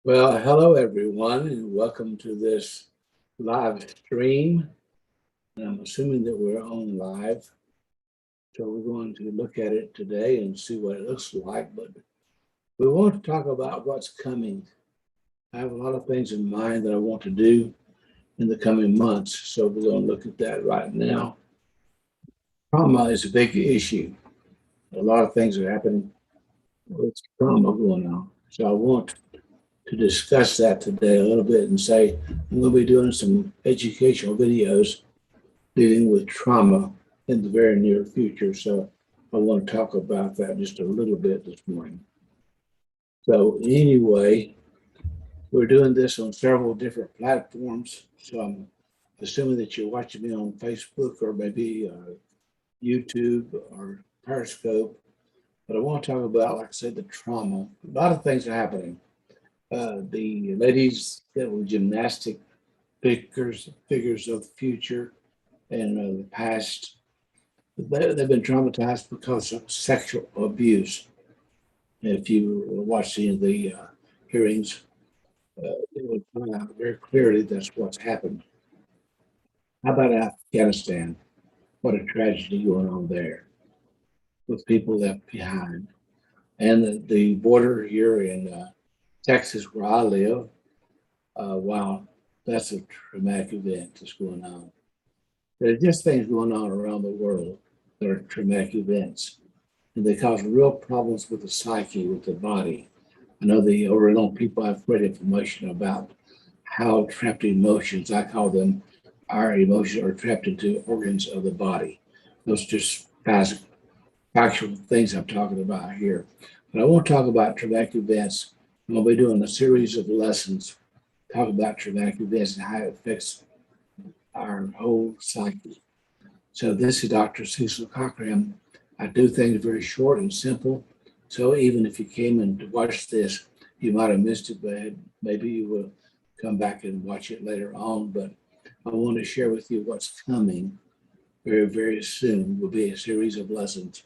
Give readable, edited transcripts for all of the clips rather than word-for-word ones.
Well, hello everyone, and welcome to this live stream. And I'm assuming that we're on live. So we're going to look at it today and see what it looks like. But we want to talk about what's coming. I have a lot of things in mind that I want to do in the coming months. So we're going to look at that right now. Trauma is a big issue. A lot of things are happening with trauma going on. So I want to discuss that today a little bit and say I'm going to be doing some educational videos dealing with trauma in the very near future. So I want to talk about that just a little bit this morning. So anyway, we're doing this on several different platforms. So I'm assuming that you're watching me on Facebook or maybe YouTube or Periscope. But I want to talk about, like I said, the trauma. A lot of things are happening. The ladies that were gymnastic figures of the future and the past, they've been traumatized because of sexual abuse. If you watch the hearings, it would come out very clearly that's what's happened. How about Afghanistan? What a tragedy going on there with people left behind. And the border here in Texas, where I live, wow, that's a traumatic event that's going on. There are just things going on around the world that are traumatic events, and they cause real problems with the psyche, with the body. I know the Oriental people have great information about how trapped emotions, I call them, our emotions are trapped into organs of the body. Those are just factual things I'm talking about here. But I want to talk about traumatic events. I'm going to be doing a series of lessons, talk about traumatic events and how it affects our whole psyche. So this is Dr. Cecil Cochran. I do things very short and simple. So even if you came in to watch this, you might have missed it, but maybe you will come back and watch it later on. But I want to share with you what's coming very, very soon. Will be a series of lessons.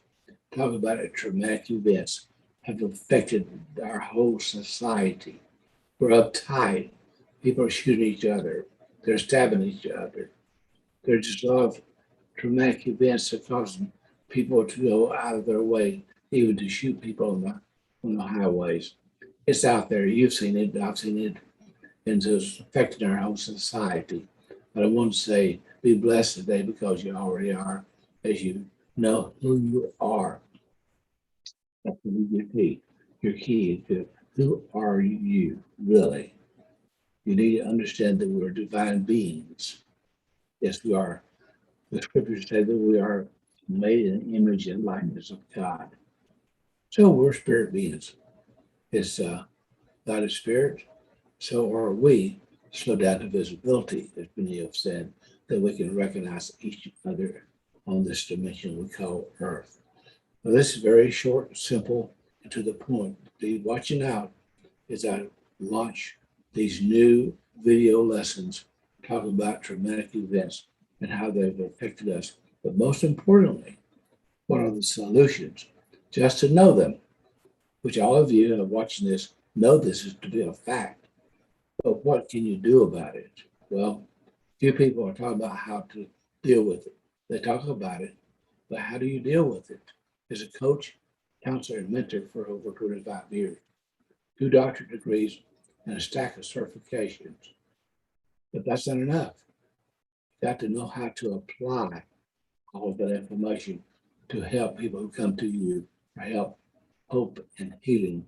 Talk about it, traumatic events have affected our whole society. We're uptight. People are shooting each other. They're stabbing each other. There's just a lot of traumatic events that cause people to go out of their way, even to shoot people on the highways. It's out there. You've seen it. I've seen it, and it's affecting our whole society. But I want to say, be blessed today because you already are, as you know who you are. That's your key. Your key to who are you really? You need to understand that we're divine beings. Yes, we are. The scriptures say that we are made in the image and likeness of God. So we're spirit beings. Is God is spirit? So are we. Slow down to visibility, as many have said, that we can recognize each other on this dimension we call Earth. Now, this is very short, simple, and to the point. Be watching out as I launch these new video lessons talking about traumatic events and how they've affected us. But most importantly, what are the solutions? Just to know them, which all of you who are watching this know this is to be a fact. But what can you do about it? Well, few people are talking about how to deal with it. They talk about it, but how do you deal with it? As a coach, counselor, and mentor for over 25 years, 2 doctorate degrees, and a stack of certifications. But that's not enough. You got to know how to apply all of that information to help people who come to you for help, hope, and healing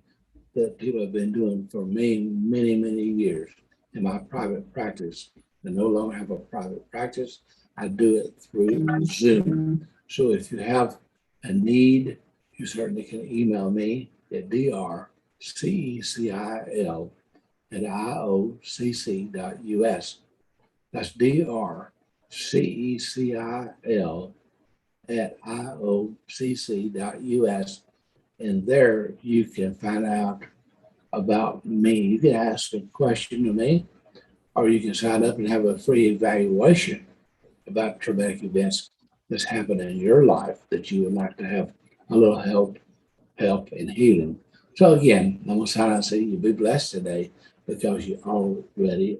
that people have been doing for many, many, many years in my private practice. I no longer have a private practice. I do it through Zoom. So if you have a need, you certainly can email me at drcecil@iocc.us. That's drcecil@iocc.us. And there you can find out about me. You can ask a question to me, or you can sign up and have a free evaluation about traumatic events that's happened in your life that you would like to have a little help in healing. So again, I'm gonna sign out and say you be blessed today because you already